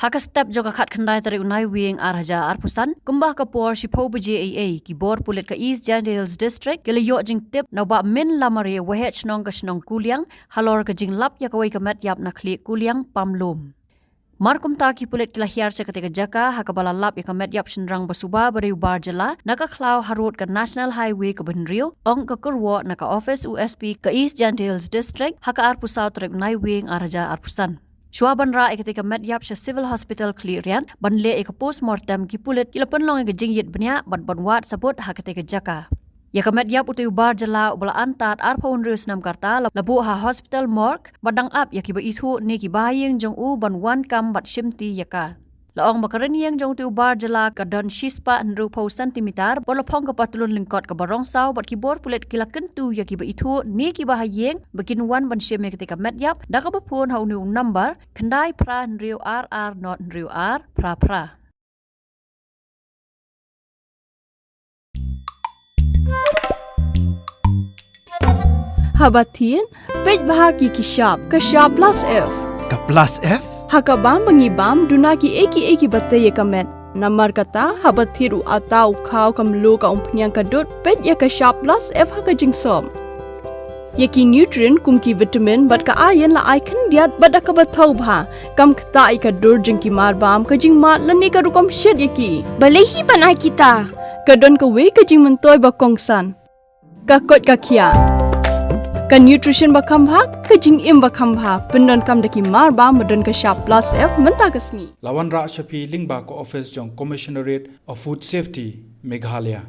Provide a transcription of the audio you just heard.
Haka step joka khat khandai tari unai wing arhaja arpusan kumbah kapor shipo BJAA ki bor Pulit ka East Jandales district gelayo jing tip nauba min lamari wehech nong ka shnong Kuliang halor ka jing lap ya kawai ka Metïap na Khlieh Kuliang Pamlum. Markum ta ki Pulit Khlahiar sa katika jaka haka balalap ya ka Metïap shendrang basuba bari bar Jylla naka Khlaw harut ka National Highway ka Benrio ong ka Kyrwoh naka office USP ka East Jandales district haka arpusaw tari unai wing arhaja arpusan. Shuaban ra ketika Metïap sa Civil Hospital Khlieh rian banle ka postmortem ki Pulit ila penlong ka jingyit benya banwat sabut ha ketika jaka. Ya ka Metïap utu bar Jylla ubala antat arpaun rius nam karta labu ha hospital morgue badang ap ya ki ba itu ni ki bahayeng jong u banwan kam bat shimti yaka. Laong makaraniang jong tu bar Jylla ka don shispa nru pau sentimeter bolopong ka patulun lingkot ka barong saw bat ki bor Pulit kila kentu ya ki ba itu ni ki bahayeng bakin wan ban shime ketika Metïap da ka bapun ha unu number kendai pra nriu RR not nriu R pra. Habatin pej bahagi ki sharp plus F Ka plus F? Hakabam bangibam dunaki eki batay kamet. Namar kata habatiru atau kau kamlu ka umpnyang kadut pet ya ka sharp plus F haka jingsom. Yaki nutrient kumki vitamin bat ka ayan la icon diat bada ka batau bha kam kata ika dur jingki marbam ka jingmat lani ka rukom shed yaki. Balehi banai kita. Kadon ka we ka jing mentoy ba kongsan. Ka kot ka kia. Ka nutrition ba kambha ka jing im ba kambha pendon kam daki marba medon ka sharp plus F menta kasni. Lawan ra shapi lingba ko office jong Commissionerate of Food Safety Meghalaya.